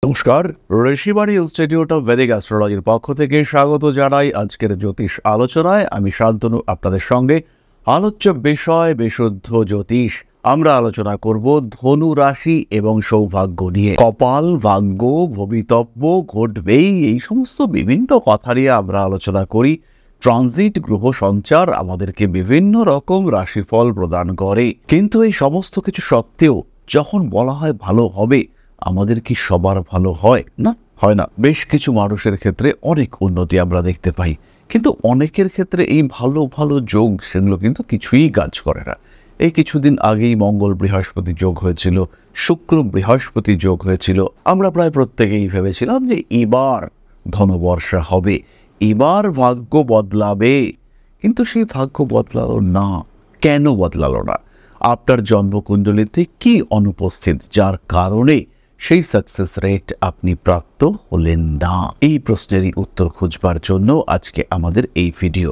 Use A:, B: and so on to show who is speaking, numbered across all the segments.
A: নমস্কার, Rishibani institute of Vedic অ্যাস্ট্রোলজির পক্ষ থেকে স্বাগত জানাই আজকের জ্যোতিষ আলোচনায়। আমি শান্তনু আপনাদের সঙ্গে। আলোচ্য বিষয় বিশুদ্ধ জ্যোতিষ। আমরা আলোচনা করব ধনু রাশি এবং সৌভাগ্য নিয়ে। কপাল, ভাগ্য, ভবিতব্য, ঘটবেই, এই সমস্ত বিভিন্ন কথা নিয়ে আমরা আলোচনা করি। ট্রানজিট, গ্রহ সঞ্চার আমাদেরকে বিভিন্ন রকম রাশিফল প্রদান করে, কিন্তু এই সমস্ত কিছু সত্ত্বেও যখন বলা হয় ভালো হবে, আমাদের কি সবার ভালো হয় না? হয় না। বেশ কিছু মানুষের ক্ষেত্রে অনেক উন্নতি আমরা দেখতে পাই, কিন্তু অনেকের ক্ষেত্রে এই ভালো ভালো যোগ সেগুলো কিন্তু কিছুই কাজ করে না। এই কিছুদিন আগেই মঙ্গল বৃহস্পতি যোগ হয়েছিল, শুক্র বৃহস্পতি যোগ হয়েছিল। আমরা প্রায় প্রত্যেকেই ভেবেছিলাম যে এবার ধনবর্ষা হবে, এবার ভাগ্য বদলাবে, কিন্তু সেই ভাগ্য বদলালো না। কেন বদলালো না? আপনার জন্মকুণ্ডলিতে কি অনুপস্থিত যার কারণে সেই সাকসেস রেট আপনি প্রাপ্ত হলেন না? এই প্রশ্নেরই উত্তর খুঁজবার জন্য আজকে আমাদের এই ভিডিও।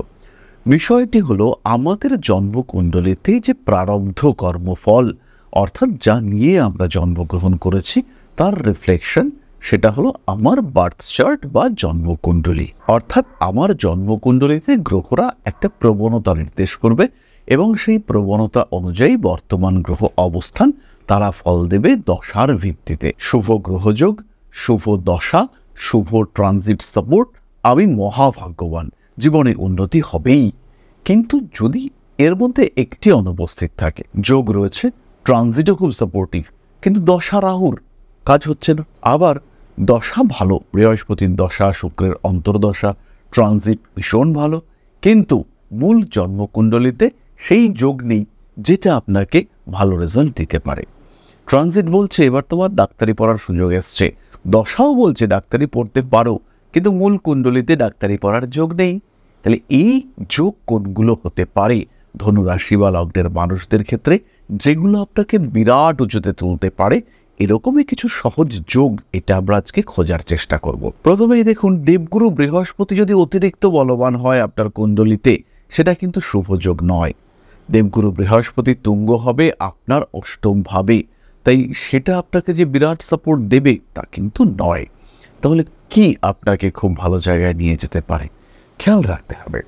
A: বিষয়টি হলো, আমাদের জন্মকুণ্ডলিতে যে প্রারব্ধ কর্মফল, অর্থাৎ যা নিয়ে আমরা জন্মগ্রহণ করেছি তার রিফ্লেকশন, সেটা হলো আমার বার্থ চার্ট বা জন্মকুণ্ডলী। অর্থাৎ আমার জন্মকুণ্ডলিতে গ্রহরা একটা প্রবণতা নির্দেশ করবে এবং সেই প্রবণতা অনুযায়ী বর্তমান গ্রহ অবস্থান তারা ফল দেবে দশার ভিত্তিতে। শুভ গ্রহযোগ, শুভ দশা, শুভ ট্রানজিট সাপোর্ট, আমি মহাভাগ্যবান, জীবনে উন্নতি হবেই। কিন্তু যদি এর মধ্যে একটি অনুপস্থিত থাকে, যোগ রয়েছে, ট্রানজিটও খুব সাপোর্টিভ, কিন্তু দশা রাহুর কাজ হচ্ছে না। আবার দশা ভালো, বৃহস্পতির দশা, শুক্রের অন্তর্দশা, ট্রানজিট ভীষণ ভালো, কিন্তু মূল জন্মকুণ্ডলিতে সেই যোগ নেই যেটা আপনাকে ভালো রেজাল্ট দিতে পারে। ট্রানজিট বলছে এবার তোমার ডাক্তারি পড়ার সুযোগ এসছে, দশাও বলছে ডাক্তারি পড়তে পারো, কিন্তু মূল কুণ্ডলিতে ডাক্তারি পড়ার যোগ নেই। তাহলে এই যোগ কোনগুলো হতে পারে ধনুরাশি বা লগ্নের মানুষদের ক্ষেত্রে, যেগুলো আপনাকে বিরাট উঁচুতে তুলতে পারে? এরকমই কিছু সহজ যোগ এটা আমরা আজকে খোঁজার চেষ্টা করব। প্রথমেই দেখুন, দেবগুরু বৃহস্পতি যদি অতিরিক্ত বলবান হয় আপনার কুণ্ডলিতে, সেটা কিন্তু শুভ যোগ নয়। দেবগুরু বৃহস্পতি তুঙ্গ হবে আপনার অষ্টম ভাবে, তাই সেটা আপনাকে যে বিরাট সাপোর্ট দেবে তা কিন্তু নয়। তাহলে কি আপনাকে খুব ভালো জায়গায় নিয়ে যেতে পারে? খেয়াল রাখতে হবে,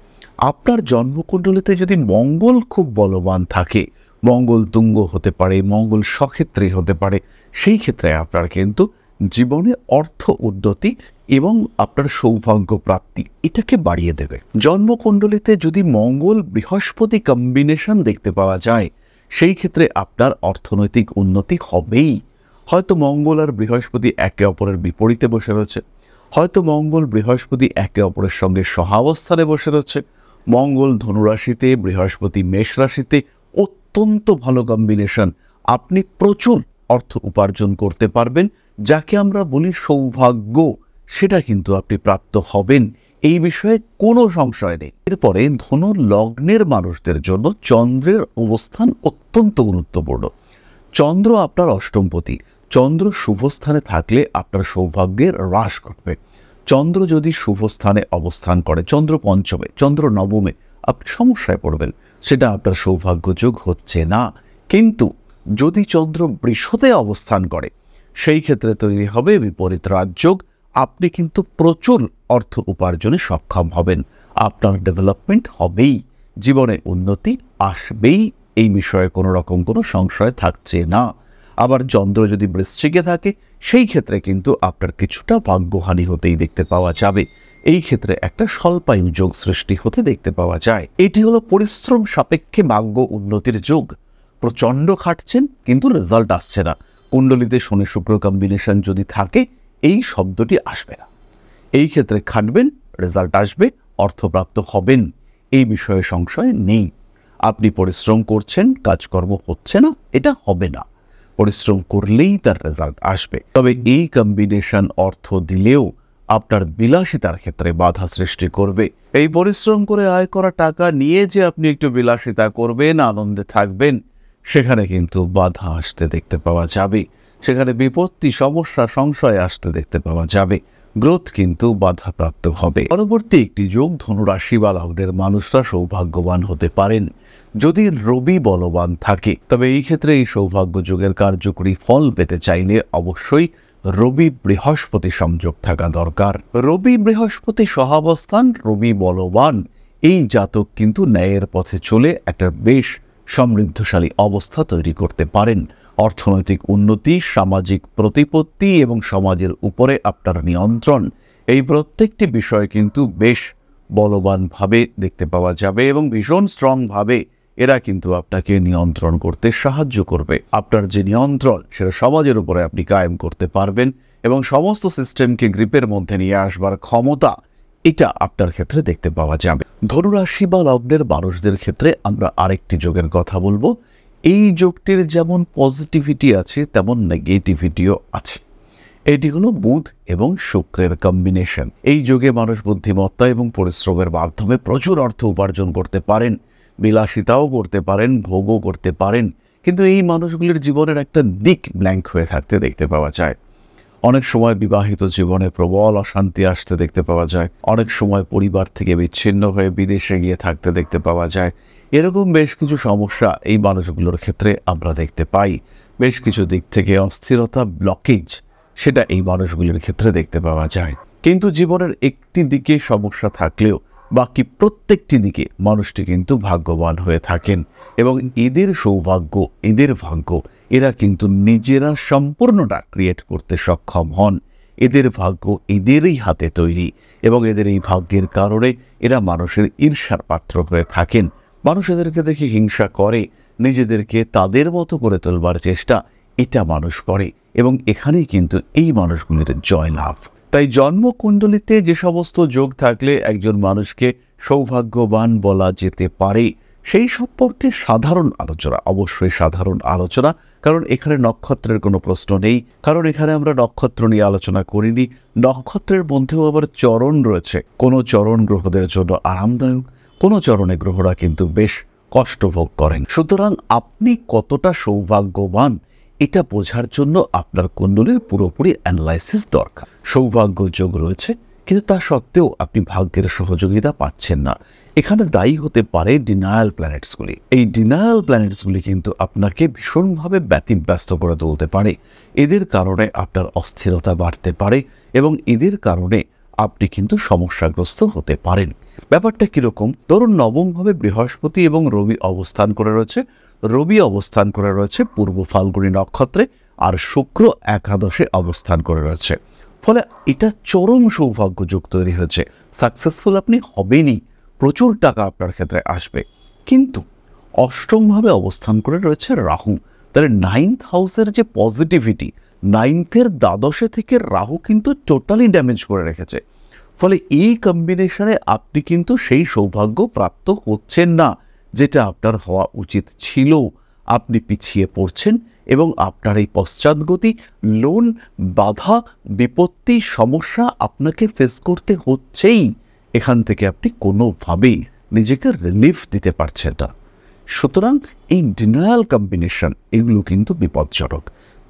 A: আপনার জন্মকুণ্ডলিতে যদি মঙ্গল খুব বলবান থাকে, মঙ্গল তুঙ্গ হতে পারে, মঙ্গল সক্ষেত্রে হতে পারে, সেই ক্ষেত্রে আপনার কিন্তু জীবনে অর্থ উন্নতি এবং আপনার সৌভাগ্য প্রাপ্তি এটাকে বাড়িয়ে দেবে। জন্মকুণ্ডলিতে যদি মঙ্গল বৃহস্পতি কম্বিনেশন দেখতে পাওয়া যায়, সেই ক্ষেত্রে আপনার অর্থনৈতিক উন্নতি হবেই। হয়তো মঙ্গল আর বৃহস্পতি একে অপরের বিপরীতে বসে রয়েছে, হয়তো মঙ্গল বৃহস্পতি একে অপরের সঙ্গে সহাবস্থানে বসে রয়েছে, মঙ্গল ধনুরাশিতে, বৃহস্পতি মেষ রাশিতে, অত্যন্ত ভালো কম্বিনেশন। আপনি প্রচুর অর্থ উপার্জন করতে পারবেন, যাকে আমরা বলি সৌভাগ্য, সেটা কিন্তু আপনি প্রাপ্ত হবেন, এই বিষয়ে কোনো সংশয় নেই। এরপরে ধনু লগ্নের মানুষদের জন্য চন্দ্রের অবস্থান অত্যন্ত গুরুত্বপূর্ণ। চন্দ্র আপনার অষ্টমপতি, চন্দ্র শুভ স্থানে থাকলে আপনার সৌভাগ্যের হ্রাস ঘটবে। চন্দ্র যদি শুভ স্থানে অবস্থান করে, চন্দ্র পঞ্চমে, চন্দ্র নবমে, আপনি সমস্যায় পড়বেন, সেটা আপনার সৌভাগ্য যোগ হচ্ছে না। কিন্তু যদি চন্দ্র বৃষতে অবস্থান করে, সেই ক্ষেত্রে তৈরি হবে বিপরীত রাজযোগ। আপনি কিন্তু প্রচুর অর্থ উপার্জনে সক্ষম হবেন, আপনার ডেভেলপমেন্ট হবেই, জীবনে উন্নতি আসবেই, এই বিষয়ে কোনো রকম কোনো সংশয় থাকছে না। আবার চন্দ্র যদি বৃশ্চিকে থাকে, সেই ক্ষেত্রে কিন্তু আপনার কিছুটা ভাগ্যহানি হতেই দেখতে পাওয়া যাবে। এই ক্ষেত্রে একটা স্বল্পায়ু যোগ সৃষ্টি হতে দেখতে পাওয়া যায়। এটি হলো পরিশ্রম সাপেক্ষে ভাগ্য উন্নতির যোগ। প্রচণ্ড খাটছেন কিন্তু রেজাল্ট আসছে না। কুণ্ডলিতে শনি শুক্র কম্বিনেশন যদি থাকে, এই শব্দটি আসবে না। এই ক্ষেত্রে খাটবেন, রেজাল্ট আসবে, অর্থপ্রাপ্ত হবেন, এই বিষয়ে সংশয় নেই। আপনি পরিশ্রম করছেন, কাজকর্ম হচ্ছে না, এটা হবে না। পরিশ্রম করলেই তার রেজাল্ট আসবে। তবে এই কম্বিনেশন অর্থ দিলেও আপনার বিলাসিতার ক্ষেত্রে বাধা সৃষ্টি করবে। এই পরিশ্রম করে আয় করা টাকা নিয়ে যে আপনি একটু বিলাসিতা করবেন, আনন্দে থাকবেন, সেখানে কিন্তু বাধা আসতে দেখতে পাওয়া যাবে, সেখানে বিপত্তি, সমস্যা, সংশয় আসতে দেখতে পাওয়া যাবে। গ্রোথ কিন্তু বাধাপ্রাপ্ত হবে। পরবর্তী একটি যোগ, ধনুরাশি বা লগ্নের মানুষরা সৌভাগ্যবান হতে পারেন যদি রবি বলবান থাকে। তবে এই ক্ষেত্রে এই সৌভাগ্য যোগের কার্যকরী ফল পেতে চাইলে অবশ্যই রবি বৃহস্পতি সংযোগ থাকা দরকার। রবি বৃহস্পতি সহাবস্থান, রবি বলবান, এই জাতক কিন্তু ন্যায়ের পথে চলে একটা বেশ সমৃদ্ধশালী অবস্থা তৈরি করতে পারেন। অর্থনৈতিক উন্নতি, সামাজিক প্রতিপত্তি এবং সমাজের উপরে আপনার নিয়ন্ত্রণ, এই প্রত্যেকটি বিষয় কিন্তু বেশ বলবানভাবে দেখতে পাওয়া যাবে এবং ভীষণ স্ট্রংভাবে এরা কিন্তু আপনাকে নিয়ন্ত্রণ করতে সাহায্য করবে। আপনার যে নিয়ন্ত্রণ সেটা সমাজের উপরে আপনি কায়েম করতে পারবেন এবং সমস্ত সিস্টেমকে গ্রিপের মধ্যে নিয়ে আসবার ক্ষমতা এটা আপনার ক্ষেত্রে দেখতে পাওয়া যাবে। ধনুরাশি বা লগ্নের মানুষদের ক্ষেত্রে আমরা আরেকটি যোগের কথা বলবো। এই যোগটির যেমন পজিটিভিটি আছে তেমন নেগেটিভিটিও আছে। এটি হলো বুধ এবং শুক্রের কম্বিনেশন। এই যোগে মানুষ বুদ্ধিমত্তা এবং পরিশ্রমের মাধ্যমে প্রচুর অর্থ উপার্জন করতে পারেন, বিলাসিতাও করতে পারেন, ভোগও করতে পারেন, কিন্তু এই মানুষগুলির জীবনের একটা দিক ব্ল্যাঙ্ক হয়ে থাকতে দেখতে পাওয়া যায়। অনেক সময় বিবাহিত জীবনে প্রবল অশান্তি আসতে দেখতে পাওয়া যায়, অনেক সময় পরিবার থেকে বিচ্ছিন্ন হয়ে বিদেশে গিয়ে থাকতে দেখতে পাওয়া যায়। এরকম বেশ কিছু সমস্যা এই মানুষগুলোর ক্ষেত্রে আমরা দেখতে পাই। বেশ কিছু দিক থেকে অস্থিরতা, ব্লকেজ, সেটা এই মানুষগুলির ক্ষেত্রে দেখতে পাওয়া যায়। কিন্তু জীবনের একটি দিকে সমস্যা থাকলেও বাকি প্রত্যেকটি দিকে মানুষটি কিন্তু ভাগ্যবান হয়ে থাকেন এবং এদের সৌভাগ্য, এদের ভাগ্য, এরা কিন্তু নিজেরা সম্পূর্ণটা ক্রিয়েট করতে সক্ষম হন। এদের ভাগ্য এদেরই হাতে তৈরি এবং এদের এই ভাগ্যের কারণে এরা মানুষের ঈর্ষার পাত্র হয়ে থাকেন। মানুষ এদেরকে দেখে হিংসা করে, নিজেদেরকে তাদের মতো করে তোলবার চেষ্টা এটা মানুষ করে এবং এখানেই কিন্তু এই মানুষগুলির জয়লাভ। তাই জন্মকুণ্ডলিতে যে সমস্ত যোগ থাকলে একজন মানুষকে সৌভাগ্যবান বলা যেতে পারে সেই সম্পর্কে সাধারণ আলোচনা, অবশ্যই সাধারণ আলোচনা, কারণ এখানে নক্ষত্রের কোনো প্রশ্ন নেই, কারণ এখানে আমরা নক্ষত্র নিয়ে আলোচনা করিনি। নক্ষত্রের মধ্যেও আবার চরণ রয়েছে। কোনো চরণ গ্রহদের জন্য আরামদায়ক, কোনো চরণে গ্রহরা কিন্তু বেশ কষ্টভোগ করেন। সুতরাং আপনি কতটা সৌভাগ্যবান এটা বোঝার জন্য আপনার কুণ্ডলীর পুরোপুরি অ্যানালাইসিস দরকার। সৌভাগ্য যোগ রয়েছে, কিন্তু তা সত্ত্বেও আপনি ভাগ্যের সহযোগিতা পাচ্ছেন না। এখানে দায়ী হতে পারে ডিনায়াল প্ল্যানেটসগুলি। এই ডিনায়াল প্ল্যানেটসগুলি কিন্তু আপনাকে ভীষণভাবে ব্যতিব্যস্ত করে তুলতে পারে। এদের কারণে আপনার অস্থিরতা বাড়তে পারে এবং এদের কারণে আপনি কিন্তু সমস্যাগ্রস্ত হতে পারেন। ব্যাপারটা কীরকম? ধরুন নবমভাবে বৃহস্পতি এবং রবি অবস্থান করে রয়েছে। রবি অবস্থান করে রয়েছে পূর্ব ফাল্গুনী নক্ষত্রে, আর শুক্র একাদশে অবস্থান করে রয়েছে। ফলে এটা চরম সৌভাগ্য যোগ তৈরি হয়েছে। সাকসেসফুল আপনি হবেনই, প্রচুর টাকা আপনার ক্ষেত্রে আসবে। কিন্তু অষ্টমভাবে অবস্থান করে রয়েছে রাহু। তাহলে 9th হাউসের যে পজিটিভিটি, 9th-এর দ্বাদশে থেকে রাহু কিন্তু টোটালি ড্যামেজ করে রেখেছে। ফলে এই কম্বিনেশনে আপনি কিন্তু সেই সৌভাগ্য প্রাপ্ত হচ্ছেন না যেটা আপনার হওয়া উচিত ছিল। আপনি পিছিয়ে পড়ছেন এবং আপনার এই পশ্চাৎগতি, লোন, বাধা, বিপত্তি, সমস্যা আপনাকে ফেস করতে হচ্ছেই। এখান থেকে আপনি কোনোভাবেই নিজেকে রিলিফ দিতে পারছেন না। সুতরাং এই ডিনায়াল কম্বিনেশন এগুলো কিন্তু বিপজ্জনক।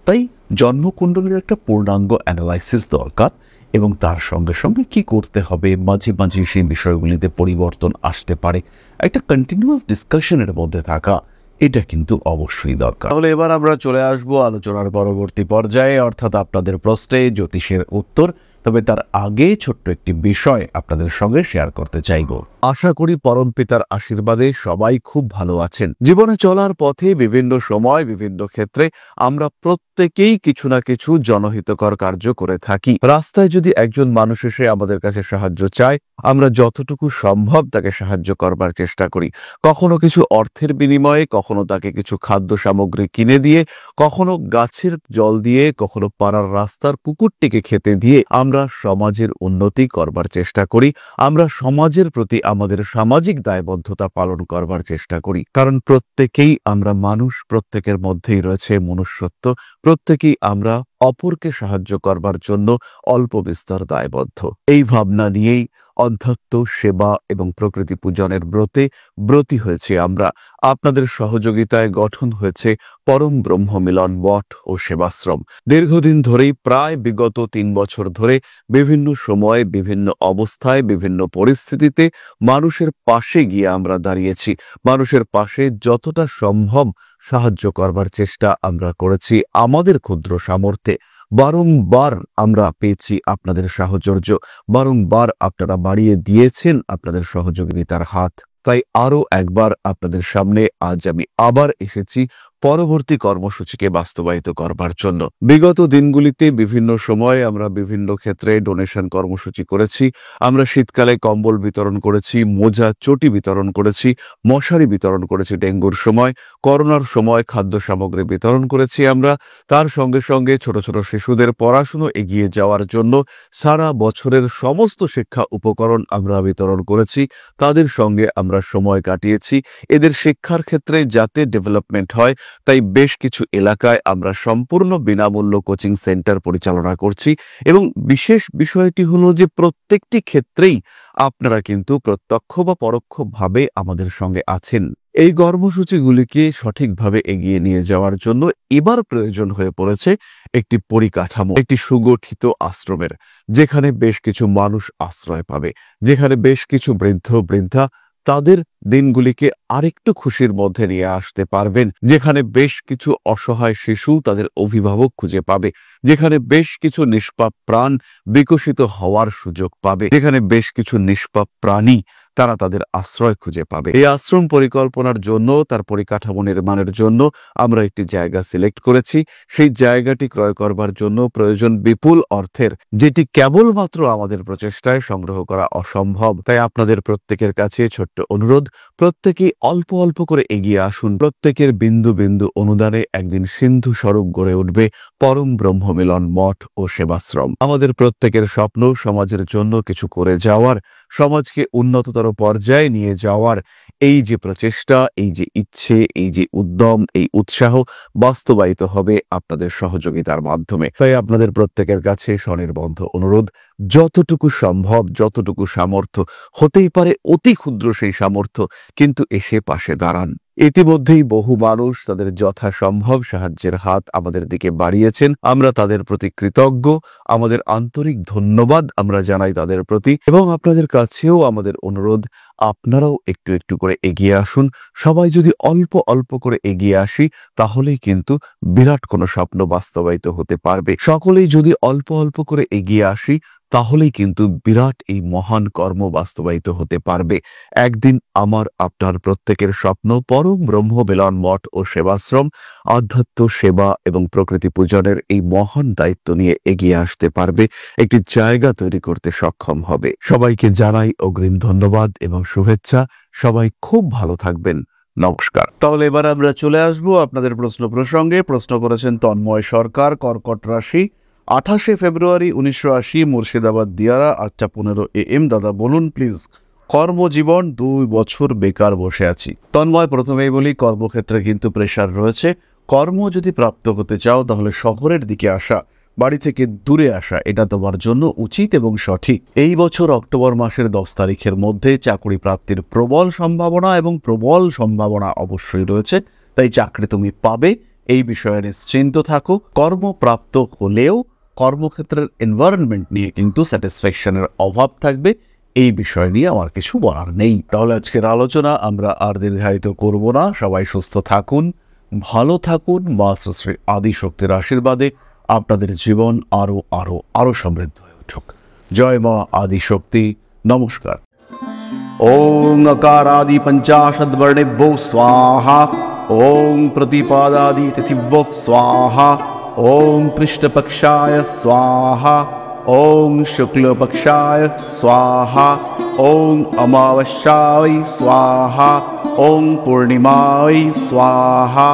A: তাই জন্মকুণ্ডলীর একটা পূর্ণাঙ্গ অ্যানালাইসিস দরকার এবং তার সঙ্গে সঙ্গে কি করতে হবে, মাঝে মাঝে সেই বিষয়গুলিতে পরিবর্তন আসতে পারে, একটা কন্টিনিউয়াস ডিসকাশনের মধ্যে থাকা এটা কিন্তু অবশ্যই দরকার। তাহলে এবার আমরা চলে আসব আলোচনার পরবর্তী পর্যায়ে, অর্থাৎ আপনাদের প্রশ্নে জ্যোতিষের উত্তর। তবে তার আগে ছোট্ট একটি বিষয় আপনাদের সঙ্গে শেয়ার করতে চাইব। আশা করি পরমপিতার আশীর্বাদে সবাই খুব ভালো আছেন। জীবনে চলার পথে বিভিন্ন সময় বিভিন্ন ক্ষেত্রে আমরা প্রত্যেকেই কিছু না কিছু জনহিতকর কার্য করে থাকি। রাস্তায় যদি একজন মানুষ এসে আমাদের কাছে সাহায্য চায়, আমরা যতটুকু সম্ভব তাকে সাহায্য করবার চেষ্টা করি। কখনো কিছু অর্থের বিনিময়ে, কখনো তাকে কিছু খাদ্য সামগ্রী কিনে দিয়ে, কখনো গাছের জল দিয়ে, কখনো পাড়ার রাস্তার কুকুরটিকে খেতে দিয়ে আমরা সমাজের উন্নতি করবার চেষ্টা করি। আমরা সমাজের প্রতি আমাদের সামাজিক দায়বদ্ধতা পালন করবার চেষ্টা করি, কারণ প্রত্যেকেই আমরা মানুষ, প্রত্যেকের মধ্যেই রয়েছে মনুষ্যত্ব, প্রত্যেকেই আমরা অপরকে সাহায্য করবার জন্য অল্প বিস্তর দায়বদ্ধ। এই ভাবনা নিয়েই অধ্যাত্ম, সেবা এবং প্রকৃতি পূজনের ব্রতী হয়েছে আমরা। আপনাদের সহযোগিতায় গঠন হয়েছে পরম ব্রহ্ম মিলন মঠ ও সেবাশ্রম। দীর্ঘদিন ধরেই, প্রায় বিগত 3 বছর ধরে বিভিন্ন সময়ে, বিভিন্ন অবস্থায়, বিভিন্ন পরিস্থিতিতে মানুষের পাশে গিয়ে আমরা দাঁড়িয়েছি। মানুষের পাশে যতটা সম্ভব সাহায্য করবার চেষ্টা আমরা করেছি আমাদের ক্ষুদ্র সামর্থ্যে। বারংবার আমরা পেয়েছি আপনাদের সাহচর্য, বারংবার আপনারা বাড়িয়ে দিয়েছেন আপনাদের সহযোগিতার হাত। তাই আরও একবার আপনাদের সামনে আজ আমি আবার এসেছি পরবর্তী কর্মসূচিকে বাস্তবায়িত করবার জন্য। বিগত দিনগুলিতে বিভিন্ন সময় আমরা বিভিন্ন ক্ষেত্রে ডোনেশন কর্মসূচি করেছি। আমরা শীতকালে কম্বল বিতরণ করেছি, মোজা চটি বিতরণ করেছি, মশারি বিতরণ করেছি ডেঙ্গুর সময়, করোনার সময় খাদ্য সামগ্রী বিতরণ করেছি আমরা। তার সঙ্গে সঙ্গে ছোট ছোট শিশুদের পড়াশুনো এগিয়ে যাওয়ার জন্য সারা বছরের সমস্ত শিক্ষা উপকরণ আমরা বিতরণ করেছি। তাদের সঙ্গে আমরা সময় কাটিয়েছি এদের শিক্ষার ক্ষেত্রে যাতে ডেভেলপমেন্ট হয়, তাই বেশ কিছু এলাকায় আমরা সম্পূর্ণ বিনামূল্য কোচিং সেন্টার পরিচালনা করছি। এবং বিশেষ বিষয়টি হলো যে প্রত্যেকটি ক্ষেত্রেই আপনারা কিন্তু প্রত্যক্ষ বা পরোক্ষভাবে আমাদের সঙ্গে আছেন। এই কর্মসূচিগুলিকে সঠিকভাবে এগিয়ে নিয়ে যাওয়ার জন্য এবার প্রয়োজন হয়ে পড়েছে একটি পরিকাঠামো, একটি সুগঠিত আশ্রমের, যেখানে বেশ কিছু মানুষ আশ্রয় পাবে, যেখানে বেশ কিছু বৃদ্ধ বৃদ্ধা তাদের দিনগুলিকে আরেকটু খুশির মধ্যে নিয়ে আসতে পারবেন, যেখানে বেশ কিছু অসহায় শিশু তাদের অভিভাবক খুঁজে পাবে, যেখানে বেশ কিছু নিষ্পাপ প্রাণ বিকশিত হওয়ার সুযোগ পাবে, যেখানে বেশ কিছু নিষ্পাপ প্রাণী তারা তাদের আশ্রয় খুঁজে পাবে। এই আশ্রম পরিকল্পনার জন্য, তার পরিকাঠামো নির্মাণের জন্য আমরা একটি জায়গা সিলেক্ট করেছি। সেই জায়গাটি ক্রয় করবার জন্য প্রয়োজন বিপুল অর্থের, যেটি কেবলমাত্র আমাদের প্রচেষ্টায় সংগ্রহ করা অসম্ভব। তাই আপনাদের প্রত্যেকের কাছে ছোট্ট অনুরোধ, প্রত্যেকেই অল্প অল্প করে এগিয়ে আসুন। প্রত্যেকের বিন্দু বিন্দু অনুদানে একদিন সিন্ধু স্বরূপ গড়ে উঠবে পরম ব্রহ্মমিলন মঠ ও সেবাশ্রম। আমাদের প্রত্যেকের স্বপ্ন সমাজের জন্য কিছু করে যাওয়ার, সমাজকে উন্নততর পর্যায়ে নিয়ে যাওয়ার এই যে প্রচেষ্টা, এই যে ইচ্ছে, এই যে উদ্যম, এই উৎসাহ বাস্তবায়িত হবে আপনাদের সহযোগিতার মাধ্যমে। তাই আপনাদের প্রত্যেকের কাছে স্বনির্বন্ধ অনুরোধ, যতটুকু সম্ভব, যতটুকু সামর্থ্য, হতেই পারে অতি ক্ষুদ্র সেই সামর্থ্য, কিন্তু এসে পাশে দাঁড়ান। ইতিমধ্যেই বহু মানুষ তাদের যথাসম্ভব সাহায্যের হাত আমাদের দিকে বাড়িয়েছেন। আমরা তাদের প্রতি কৃতজ্ঞ, আমাদের আন্তরিক ধন্যবাদ আমরা জানাই তাদের প্রতি। এবং আপনাদের কাছেও আমাদের অনুরোধ, আপনারাও একটু একটু করে এগিয়ে আসুন। সবাই যদি অল্প অল্প করে এগিয়ে আসি, তাহলেই কিন্তু বিরাট কোনো স্বপ্ন বাস্তবায়িত হতে পারবে। সকলেই যদি অল্প অল্প করে এগিয়ে আসি, তাহলেই কিন্তু বিরাট এই মহান কর্ম বাস্তবায়িত হতে পারবে। একদিন আমার আপনার প্রত্যেকের স্বপ্ন পরম ব্রহ্ম মিলন মঠ ও সেবাশ্রম আধ্যাত্ম সেবা এবং প্রকৃতি পূজনের এই মহান দায়িত্ব নিয়ে এগিয়ে আসতে পারবে, একটি জায়গা তৈরি করতে সক্ষম হবে। সবাইকে জানাই অগ্রিম ধন্যবাদ এবং শুভেচ্ছা। সবাই খুব ভালো থাকবেন। নমস্কার। তাহলে এবার আমরা চলে আসবো আপনাদের প্রশ্ন প্রসঙ্গে। প্রশ্ন করেছেন তন্ময় সরকার, কর্কট রাশি, 28 ফেব্রুয়ারি 1980, মুর্শিদাবাদ দিয়ারা, 8:15 AM। দাদা বলুন প্লিজ, কর্মজীবন 2 বছর বেকার বসে আছি। তন্ময়, প্রথমেই বলি, কর্মক্ষেত্রে কিন্তু প্রেশার রয়েছে। কর্ম যদি প্রাপ্ত হতে চাও তাহলে শহরের দিকে আসা, বাড়ি থেকে দূরে আসা, এটা তোমার জন্য উচিত এবং সঠিক। এই বছর অক্টোবর মাসের 10 তারিখের মধ্যে চাকরি প্রাপ্তির প্রবল সম্ভাবনা অবশ্যই রয়েছে। তাই চাকরি তুমি পাবে, এই বিষয়ে নিশ্চিন্ত থাকো। কর্মপ্রাপ্ত হলেও কর্মক্ষেত্রের এনভায়রনমেন্ট নিয়ে কিন্তু স্যাটিসফ্যাকশনের অভাব থাকবে, এই বিষয় নিয়ে আমার কিছু বলার নেই। তাহলে আজকের আলোচনা আমরা আর দীর্ঘায়িত করব না। সবাই সুস্থ থাকুন, ভালো থাকুন। মা শ্রী আদিশক্তির আশীর্বাদে আপনাদের জীবন আরো আরো আরো সমৃদ্ধ হয়ে উঠুক। জয় মা আদিশক্তি। নমস্কার। ওং अकारादि पंचाशद्वर्णेभ्यो स्वाहा, ओं प्रतिपादादि तिथिभ्यो स्वाहा, ओं कृष्णपक्षाय स्वाहा, ओं शुक्लपक्षाय स्वाहा, ओं अमावस्याय स्वाहा, ओं पूर्णिमाय स्वाहा।